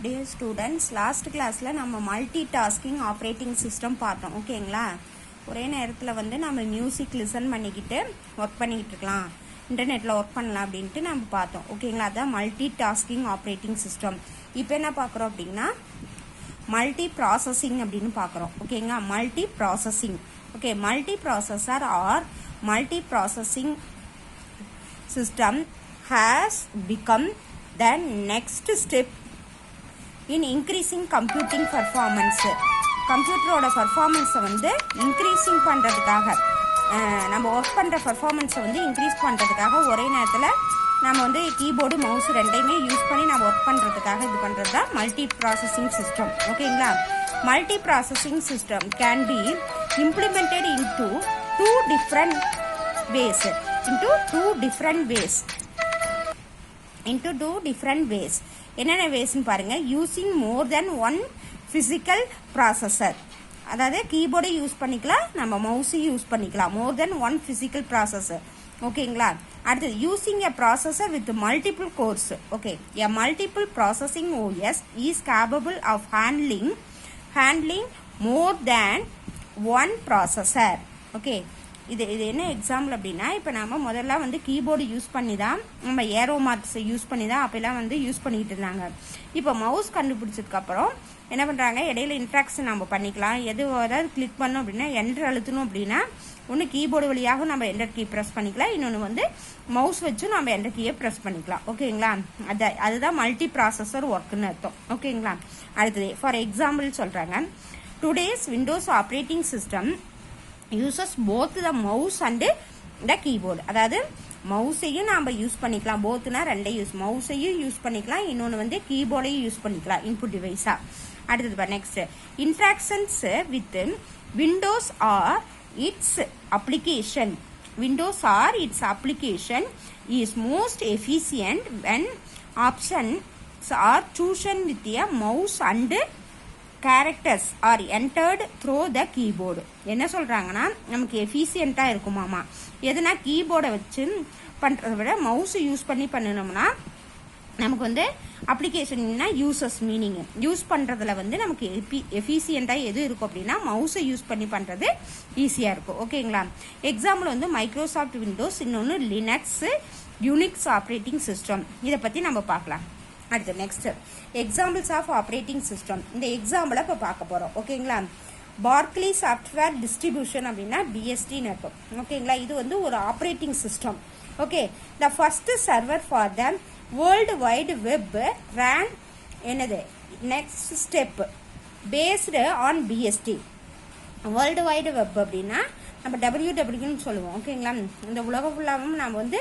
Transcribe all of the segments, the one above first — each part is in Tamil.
Dear students, last classல நம்ம multitasking operating system பார்த்தோம். ஓகேங்களா? ஒரே நேரத்தில் வந்து நம்ம மியூசிக் லிசன் பண்ணிக்கிட்டு ஒர்க் பண்ணிக்கிட்டு இருக்கலாம், இன்டர்நெட்டில் ஒர்க் பண்ணலாம் அப்படின்ட்டு நம்ம பார்த்தோம். ஓகேங்களா? அதுதான் மல்டிடாஸ்கிங் ஆப்ரேட்டிங் சிஸ்டம். இப்போ என்ன பார்க்குறோம் அப்படின்னா மல்டி ப்ராசஸிங் அப்படின்னு பார்க்குறோம். ஓகேங்களா? Multi processing. Okay, multi processor or multi processing system has become the next step in increasing computing performance. கம்ப்யூட்டரோட பர்ஃபார்மன்ஸை வந்து இன்க்ரீஸிங் பண்ணுறதுக்காக, நம்ம ஒர்க் பண்ணுற பர்ஃபார்மன்ஸை வந்து இன்க்ரீஸ் பண்ணுறதுக்காக ஒரே நேரத்தில் நம்ம வந்து கீபோர்டு மவுஸ் ரெண்டையுமே யூஸ் பண்ணி நம்ம ஒர்க் பண்ணுறதுக்காக இது பண்ணுறது தான் மல்டி ப்ராசஸிங் சிஸ்டம். ஓகேங்களா? Multi processing system can be implemented into two different ways. என்னென்ன வேஸ்ன்னு பாருங்க. Using more than one physical processor, அதாவது கீபோர்டை யூஸ் பண்ணிக்கலாம், நம்ம மவுஸையும் யூஸ் பண்ணிக்கலாம். More than one physical processor. ஓகேங்களா? அடுத்தது using a processor with multiple cores. Okay, a multiple processing OS is capable of handling more than one processor. Okay, இது என்ன எக்ஸாம்பிள் அப்படின்னா, இப்போ நம்ம முதல்ல வந்து கீபோர்டு யூஸ் பண்ணி தான், நம்ம ஏரோ மார்க்ஸை யூஸ் பண்ணி தான் அப்போல்லாம் வந்து யூஸ் பண்ணிக்கிட்டு இருந்தாங்க. இப்போ மவுஸ் கண்டுபிடிச்சதுக்கப்புறம் என்ன பண்ணுறாங்க, இடையில இன்ட்ராக்ஷன் நம்ம பண்ணிக்கலாம். எதாவது கிளிக் பண்ணோம் அப்படின்னா என்டர் அழுத்தணும் அப்படின்னா ஒன்று கீபோர்டு வழியாக நம்ம என்டர் கீ ப்ரெஸ் பண்ணிக்கலாம், இன்னொன்று வந்து மவுஸ் வச்சும் நம்ம என்டர் கீயை ப்ரெஸ் பண்ணிக்கலாம். ஓகேங்களா? அதுதான் மல்டி ப்ராசஸர் ஒர்க்குன்னு அர்த்தம். ஓகேங்களா? அடுத்தது ஃபார் எக்ஸாம்பிள் சொல்கிறாங்க, today's Windows operating system uses both the mouse and the keyboard. அதாவது மவுஸையும் நாம் யூஸ் பண்ணிக்கலாம், போத்துனா ரெண்டே யூஸ், மவுஸையும் யூஸ் பண்ணிக்கலாம், இன்னொன்று வந்து கீபோர்டையும் யூஸ் பண்ணிக்கலாம் இன்புட் டிவைஸா. அடுத்தது next, interactions with Windows or its application. Windows or its application is most efficient when options are chosen with a mouse and characters are entered through the keyboard. என்ன சொல்கிறாங்கன்னா, நமக்கு எஃபிஷியண்ட்டாக இருக்குமாமா எதுனா கீபோர்டை வச்சு பண்ணுறத விட மவுஸை யூஸ் பண்ணி பண்ணினோம்னா நமக்கு வந்து அப்ளிகேஷன்னா யூசஸ் மீனிங் யூஸ் பண்ணுறதுல வந்து நமக்கு எஃபிஷியண்ட்டாக எது இருக்கும் அப்படின்னா மவுஸை யூஸ் பண்ணி பண்ணுறது ஈஸியாக இருக்கும். ஓகேங்களா? எக்ஸாம்பிள் வந்து மைக்ரோசாஃப்ட் விண்டோஸ், இன்னொன்று லினக்ஸ் யூனிக்ஸ் ஆப்ரேட்டிங் சிஸ்டம். இதை பற்றி நம்ம பார்க்கலாம். அடுத்து next, examples of operating system. இந்த எக்ஸாம்பிளை இப்போ பார்க்க போகிறோம். ஓகேங்களா? பார்க்லி சாஃப்ட்வேர் டிஸ்ட்ரிபியூஷன் அப்படின்னா பிஎஸ்டின்னு இருக்கும். ஓகேங்களா? இது வந்து ஒரு operating system. Okay, the first server for the world wide web ran என்னது next step based on BSD. World wide web அப்படின்னா நம்ம டபிள்யூன்னு சொல்லுவோம். ஓகேங்களா? இந்த உலகம் ஃபுல்லாகவும் நம்ம வந்து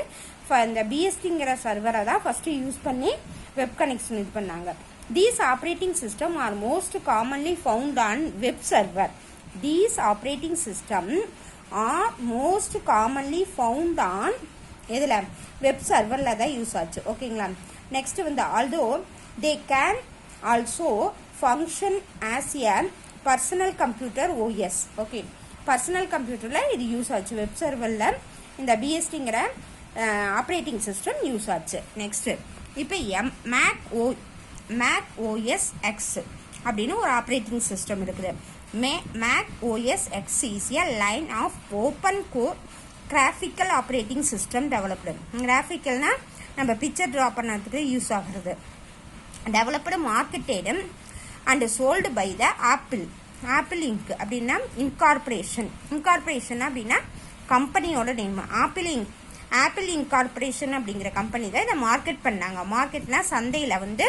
இந்த பிஎஸ்டிங்கிற சர்வரை தான் ஃபஸ்ட்டு யூஸ் பண்ணி வெப் கனெக்ஷன் இது பண்ணாங்க. These operating system are most commonly found on web server. These operating system are most commonly found on எதில் வெப் சர்வரில் தான் யூஸ் ஆச்சு. ஓகேங்களா? நெக்ஸ்ட் வந்து although they can also function as a personal computer OS. Okay, personal கம்ப்யூட்டரில் இது யூஸ் ஆச்சு, வெப் சர்வரில் இந்த பிஎஸ்டிங்கிற ஆப்ரேட்டிங் சிஸ்டம் யூஸ் ஆச்சு. நெக்ஸ்ட்டு இப்போ மேக் ஓஎஸ் எக்ஸ் அப்படின்னு ஒரு ஆப்ரேட்டிங் சிஸ்டம் இருக்குது. Mac OS X is a line of open core graphical operating system developed. கிராஃபிக்கல்னா நம்ம பிக்சர் ட்ரா பண்ணுறதுக்கு யூஸ் ஆகுறது. Developed marketed and sold by the Apple Inc அப்படின்னா இன்கார்பரேஷன் அப்படின்னா கம்பெனியோட நேம். ஆப்பிள் இன்கார்பரேஷன் அப்படிங்கிற கம்பெனி தான் இதை மார்க்கெட் பண்ணாங்க. மார்க்கெட்னா சந்தையில் வந்து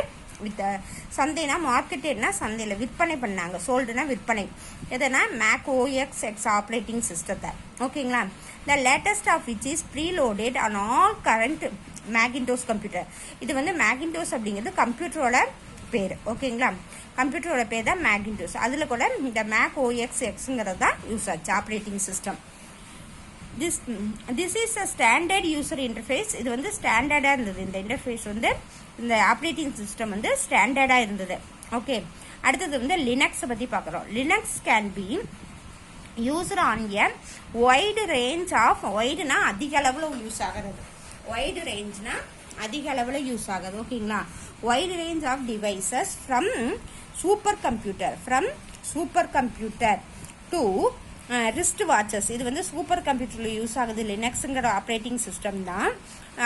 சந்தைனா மார்க்கெட்னா சந்தையில் விற்பனை பண்ணாங்க. சோல்டுனா விற்பனை. எதுனா மேக் ஓஎஸ் எக்ஸ் ஆப்ரேட்டிங் சிஸ்டத்தை. ஓகேங்களா? The latest of which is preloaded on all current Macintosh computer. இது வந்து மேகின்டோஸ் அப்படிங்கிறது கம்ப்யூட்டரோட பேர். ஓகேங்களா? கம்ப்யூட்டரோட பேர் தான் மேகின்டோஸ். அதில் கூட இந்த மேக் ஓஎஸ் எக்ஸுங்கிறது தான் யூஸ் ஆச்சு operating system. This is a standard user interface. இது வந்து ஸ்டாண்டர்டாக இருந்தது. இந்த இன்டர்ஃபேஸ் வந்து இந்த ஆப்ரேட்டிங் சிஸ்டம் வந்து ஸ்டாண்டர்டாக இருந்தது. ஓகே, அடுத்தது வந்து லினக்ஸை பற்றி பார்க்குறோம். Linux can be used on a wide range of, வைடுனா அதிக அளவில் யூஸ் ஆகிறது, வைடு ரேஞ்ச்னா அதிக அளவில் யூஸ் ஆகுது. ஓகேங்களா? Wide range of devices from super computer to wrist watches. இது வந்து சூப்பர் கம்ப்யூட்டரில் யூஸ் ஆகுது. லினக்ஸுங்கிற ஆப்ரேட்டிங் சிஸ்டம் தான்.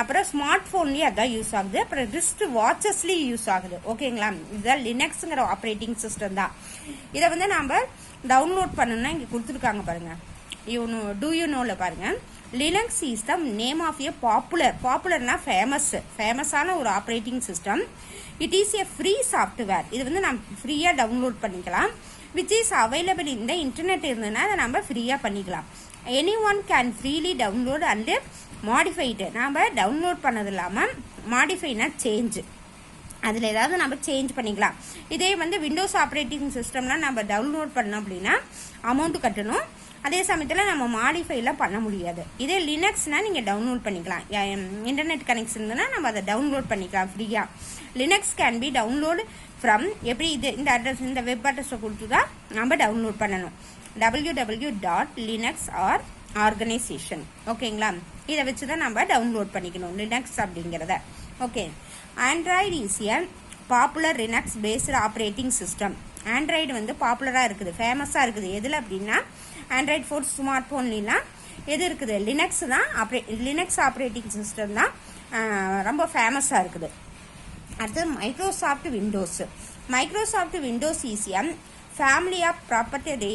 அப்புறம் ஸ்மார்ட் ஃபோன்லேயும் அதான் யூஸ் ஆகுது. அப்புறம் ரிஸ்ட் வாட்சஸ்லேயும் யூஸ் ஆகுது. ஓகேங்களா? இதுதான் லினக்ஸுங்கிற ஆப்ரேட்டிங் சிஸ்டம் தான். இதை வந்து நம்ம டவுன்லோட் பண்ணணும்னா இங்கே கொடுத்துருக்காங்க பாருங்கள். Do you know பாருங்க. Linux is the name of a பாப்புலர்னா ஃபேமஸான ஒரு operating system. It is a free software. இது வந்து நம்ம ஃப்ரீயாக டவுன்லோட் பண்ணிக்கலாம். விச் இஸ் அவைலபிள் இந்த இன்டர்நெட் இருந்ததுன்னா அதை நம்ம ஃப்ரீயாக பண்ணிக்கலாம். Any one can freely download and modified. நம்ம டவுன்லோட் பண்ணது இல்லாமல் மாடிஃபைனா சேஞ்சு, அதில் ஏதாவது நம்ம சேஞ்ச் பண்ணிக்கலாம். இதே வந்து விண்டோஸ் ஆப்ரேட்டிங் சிஸ்டம்லாம் நம்ம டவுன்லோட் பண்ணோம் அப்படின்னா அமௌண்ட் கட்டணும். அதே சமயத்தில் நம்ம மாடிஃபைலாம் பண்ண முடியாது. இதே லினக்ஸ்னால் நீங்கள் டவுன்லோட் பண்ணிக்கலாம். இன்டர்நெட் கனெக்ஷன் இருந்ததுன்னா நம்ம அதை டவுன்லோட் பண்ணிக்கலாம் ஃப்ரீயாக. Linux can B download from எப்படி இந்த அட்ரஸ், இந்த வெப் அட்ரஸை கொடுத்து தான் நம்ம டவுன்லோட் பண்ணணும். www.linux.organization. ஓகேங்களா? இதை வச்சு தான் நம்ம டவுன்லோட் பண்ணிக்கணும் லினக்ஸ் அப்படிங்கிறத. Okay. Android is a popular Linux based operating system. Android வந்து பாப்புலராக இருக்குது, ஃபேமஸாக இருக்குது. எதில் அப்படின்னா ஆண்ட்ராய்டு ஃபோன், ஸ்மார்ட் ஃபோன்லாம் எது இருக்குது? லினக்ஸ் தான். லினக்ஸ் ஆப்ரேட்டிங் சிஸ்டம் தான் ரொம்ப ஃபேமஸாக இருக்குது. அடுத்தது Microsoft Windows is a family of property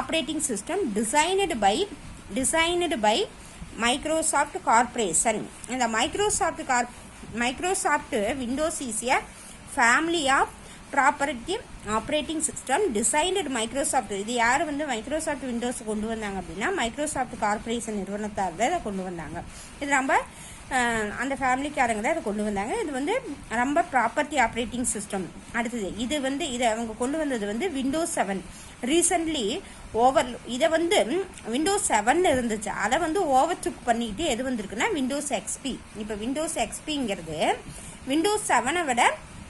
operating system designed by Microsoft corporation. இந்த Microsoft Windows is a family of property operating system designed Microsoft. இது யார் வந்து மைக்ரோசாஃப்ட் விண்டோஸ் கொண்டு வந்தாங்க அப்படின்னா மைக்ரோசாஃப்ட் கார்பரேஷன் நிறுவனத்தார் தான் இதை கொண்டு வந்தாங்க. இது ரொம்ப அந்த ஃபேமிலிக்காரங்க தான் இதை கொண்டு வந்தாங்க. இது வந்து ரொம்ப ப்ராப்பர்ட்டி ஆப்ரேட்டிங் சிஸ்டம். அடுத்தது இதை அவங்க கொண்டு வந்தது வந்து விண்டோஸ் 7. ரீசன்ட்லி இதை வந்து விண்டோஸ் 7 இருந்துச்சு, அதை வந்து ஓவர்டேக் பண்ணிட்டு எது வந்திருக்குன்னா விண்டோஸ் எக்ஸ்பி. இப்போ விண்டோஸ் எக்ஸ்பிங்கிறது விண்டோஸ் 7 விட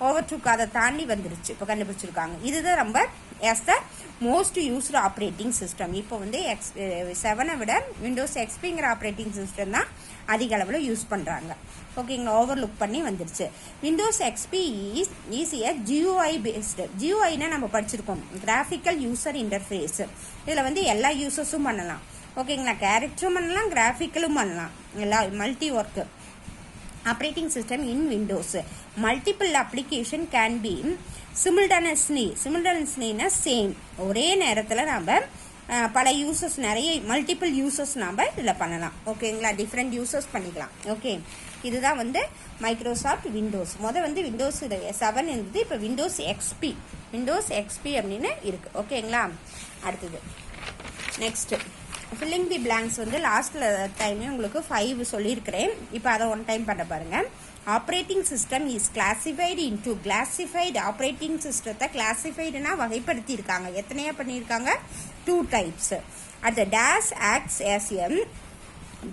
ஓவர்டேக் அதை தாண்டி வந்துருச்சு, இப்போ கண்டுபிடிச்சிருக்காங்க. இதுதான் ரொம்ப the most used operating system. இப்போ வந்து 7 விட விண்டோஸ் எக்ஸ்பிங்கிற ஆப்ரேட்டிங் சிஸ்டம் தான் அதிக அளவில் யூஸ் பண்ணுறாங்க. ஓகேங்களா? ஓவர்லுக் பண்ணி வந்துருச்சு. Windows XP is a GUI based. GUIனா நம்ம படிச்சிருக்கோம், கிராஃபிக்கல் யூசர் இன்டர்ஃபேஸ். இதில் வந்து எல்லா யூசர்ஸும் பண்ணலாம். ஓகேங்களா? கேரக்டரும் பண்ணலாம், கிராஃபிக்கலும் பண்ணலாம், எல்லா multi work operating system in Windows. Multiple application can be சிமில்டனஸ்லினா சேம், ஒரே நேரத்தில் நம்ம பல யூசர்ஸ், நிறைய மல்டிபிள் யூசர்ஸ் நாம் இதில் பண்ணலாம். ஓகேங்களா? டிஃப்ரெண்ட் யூசர்ஸ் பண்ணிக்கலாம். ஓகே, இதுதான் வந்து மைக்ரோசாஃப்ட் விண்டோஸ். வந்து விண்டோஸ் 7 இருந்தது, இப்போ விண்டோஸ் எக்ஸ்பி அப்படின்னு இருக்குது. ஓகேங்களா? அடுத்தது நெக்ஸ்ட்டு ஃபில்லிங் தி பிளாங்க்ஸ் வந்து லாஸ்ட்டில் டைமே உங்களுக்கு 5 சொல்லியிருக்கிறேன். இப்போ அதை ஒன் டைம் பண்ண பாருங்கள். Operating system is classified. Operating சிஸ்டத்தை கிளாசிஃபைடுனா வகைப்படுத்தியிருக்காங்க. எத்தனையா பண்ணியிருக்காங்க? 2 டைப்ஸ். அடுத்த dash acts as a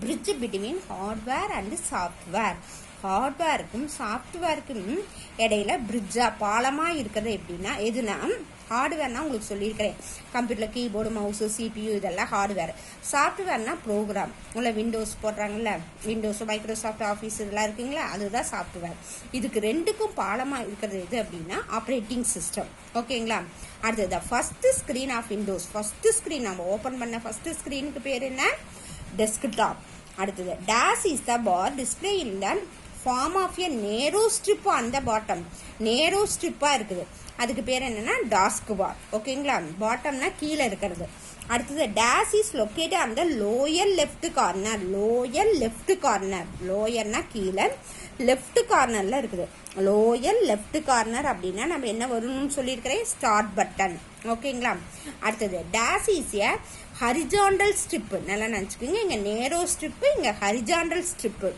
bridge between hardware and software. ஹார்ட்வேருக்கும் சாஃப்ட்வேருக்கும் இடையில பிரிட்ஜாக பாலமாக இருக்கிறது எப்படின்னா எதுனா ஹார்ட்வேர்னா உங்களுக்கு சொல்லியிருக்கிறேன். கம்ப்யூட்டரில் கீபோர்டு, மவுஸு, CPU இதெல்லாம் ஹார்ட்வேர். சாஃப்ட்வேர்னா ப்ரோக்ராம். உள்ள விண்டோஸ் போடுறாங்கல்ல, விண்டோஸ், மைக்ரோசாஃப்ட் ஆஃபீஸ் இதெல்லாம் இருக்குங்களா, அதுதான் சாஃப்ட்வேர். இதுக்கு ரெண்டுக்கும் பாலமாக இருக்கிறது எது அப்படின்னா ஆப்ரேட்டிங் சிஸ்டம். ஓகேங்களா? அடுத்தது first screen of Windows. First screen நம்ம ஓப்பன் பண்ண ஃபஸ்ட்டு ஸ்க்ரீனுக்கு பேர் என்ன? டெஸ்க்டாப். அடுத்தது dash is the bar display in the form of a narrow strip on the bottom. நேரோ ஸ்ட்ரிப்பாக இருக்குது, அதுக்கு பேர் என்னன்னா டாஸ்க் பார். ஓகேங்களா? பாட்டம்னா கீழே இருக்கிறது. அடுத்தது dash is located on the lower left corner. லோயர்னா கீழே, லெஃப்ட் கார்னரில் இருக்குது. லோயர் லெஃப்ட் கார்னர் அப்படின்னா நம்ம என்ன வரும்னு சொல்லியிருக்கிறேன்? Start button. ஓகேங்களா? அடுத்தது dash is a horizontal strip. நல்லா நினச்சிக்கோங்க, இங்கே நேரோ ஸ்ட்ரிப்பு, இங்கே ஹரிஜாண்டல் ஸ்ட்ரிப்பு.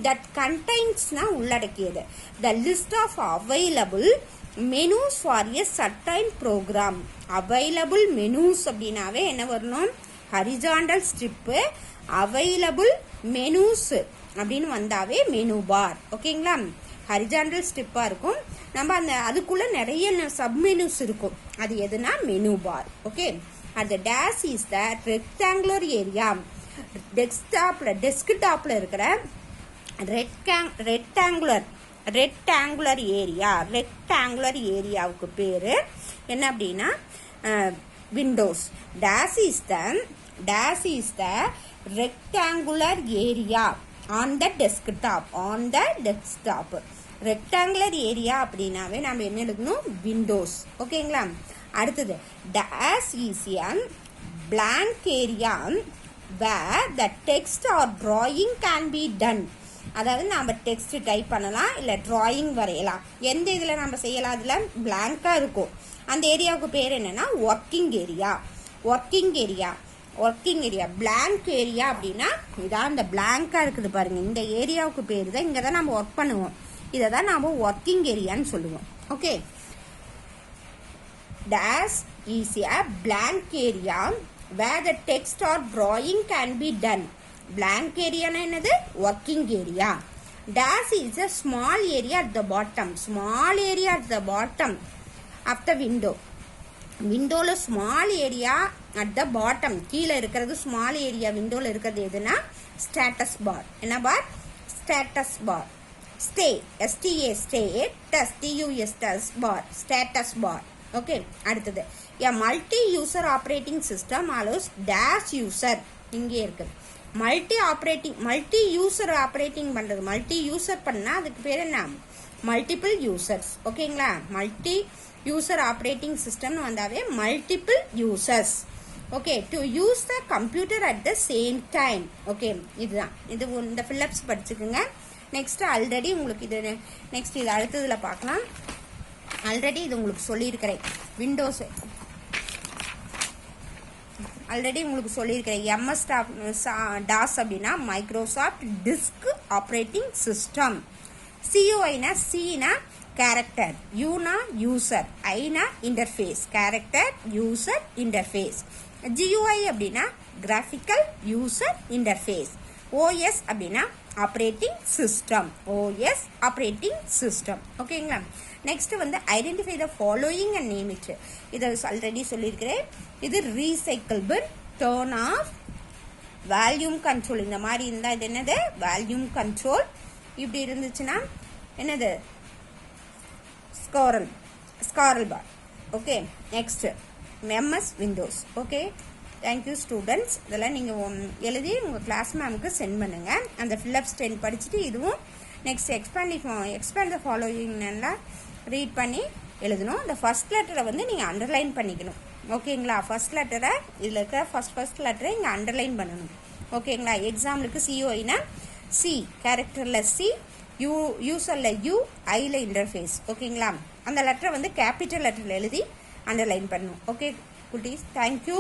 தட் கண்டைன்ஸ்னா உள்ளடக்கியது. The list of available menus for a certain program. Available menus அப்படின்னாவே என்ன வரணும்? ஹரிஜாண்டல் ஸ்ட்ரிப்பு, அவைலபிள் மெனூஸ் அப்படின்னு வந்தாவே மெனு பார். ஓகேங்களா? ஹரிஜாண்டல் ஸ்ட்ரிப்பாக இருக்கும், நம்ம அதுக்குள்ளே நிறைய சப்மெனூஸ் இருக்கும், அது எதுனா மெனு பார். ஓகே, அந்த dash is the rectangular area. டெஸ்க்டாப்பில் இருக்கிற ரெக்டாங்குலர் ஏரியாவுக்கு பேர் என்ன அப்படின்னா Windows. Dash is the rectangular area on the desktop. Rectangular area அப்படின்னாவே நம்ம என்ன எடுக்கணும், விண்டோஸ். ஓகேங்களா. அடுத்தது dash is a blank area where the text or drawing can be done. அதாவது நம்ம டெக்ஸ்ட் டைப் பண்ணலாம், இல்லை டிராயிங் வரையலாம். எந்த இதில் நம்ம செய்யலாம், அதில் பிளாங்காக இருக்கும். அந்த ஏரியாவுக்கு பேர் என்னென்னா ஒர்க்கிங் ஏரியா. பிளாங்க் ஏரியா அப்படின்னா இதான் இந்த பிளாங்காக இருக்குது பாருங்கள், இந்த ஏரியாவுக்கு பேர் தான். இங்கே தான் நம்ம ஒர்க் பண்ணுவோம், இதை தான் நாம் ஒர்க்கிங் ஏரியான்னு சொல்லுவோம். Okay. Dash is a blank area where the text or drawing can be done. Blank area na enadhu, working area. Dash is a small area at the bottom of the window. Window la small area at the bottom, கீழே இருக்கிறது small area. window la இருக்கிறது எதுனா status bar. என்ன பார், status bar. stay status bar. Okay. அடுத்தது a multi user operating system allows dash user. இங்கே இருக்கு மல்டி யூசர் ஆப்ரேட்டிங் பண்றது. மல்டி யூசர் பண்ணா அதுக்கு பேர் என்ன, மல்டிபிள் யூசர்ஸ். ஓகேங்களா. மல்டி யூசர் ஆப்ரேட்டிங் சிஸ்டம்னு வந்தாவே multiple users. Okay. To use the computer at the same time. Okay. இதுதான் இது. இந்த ஃபில்லப்ஸ் படிச்சுக்குங்க. நெக்ஸ்ட் ஆல்ரெடி உங்களுக்கு இது நெக்ஸ்ட் இது அடுத்ததுல பார்க்கலாம். ஆல்ரெடி இது உங்களுக்கு சொல்லியிருக்கிறேன். விண்டோஸ் ஆல்ரெடி உங்களுக்கு சொல்லியிருக்கிறேன். எம்எஸ் டாஸ் அப்படின்னா மைக்ரோசாஃப்ட் டிஸ்க் ஆப்ரேட்டிங் சிஸ்டம். சியூஐனா சினா கேரக்டர், யூனா யூசர், ஐனா interface. Character user interface. GUI அப்படின்னா கிராஃபிக்கல் யூசர் இன்டர்ஃபேஸ். ஓஎஸ் அப்படின்னா ஆப்ரேட்டிங் சிஸ்டம். ஓகேங்களா. நெக்ஸ்ட் வந்து identify the following and name it. இதை ஆல்ரெடி சொல்லியிருக்கிறேன். இது recycle bin, turn off, volume control. இந்த மாதிரி இருந்தால் இது என்னது, வால்யூம் கண்ட்ரோல். இப்படி இருந்துச்சுன்னா என்னது, scroll bar. Okay. Next MS Windows. Okay. Thank you students. இதெல்லாம் நீங்கள் எழுதி உங்கள் கிளாஸ் மேமுக்கு சென்ட் பண்ணுங்கள். அந்த ஃபில்லப்ஸ் 10 படிச்சுட்டு இதுவும் நெக்ஸ்ட் எக்ஸ்பேண்ட் த ஃபாலோயிங் நல்லா ரீட் பண்ணி எழுதணும். இந்த ஃபர்ஸ்ட் லெட்டரை வந்து நீங்கள் அண்டர்லைன் பண்ணிக்கணும். ஓகேங்களா. ஃபர்ஸ்ட் லெட்டரை இதில் இருக்கிற ஃபர்ஸ்ட் லெட்டரை இங்கே அண்டர்லைன் பண்ணணும். ஓகேங்களா. எக்ஸாம்பிளுக்கு சிஓஐனா சி, கேரக்டரில் சி, யூசரில் யூ, ஐயில் இன்டர்ஃபேஸ். ஓகேங்களா. அந்த லெட்டரை வந்து கேபிட்டல் லெட்டரில் எழுதி அண்டர்லைன் பண்ணணும். ஓகே குட்டீஸ், தேங்க்யூ.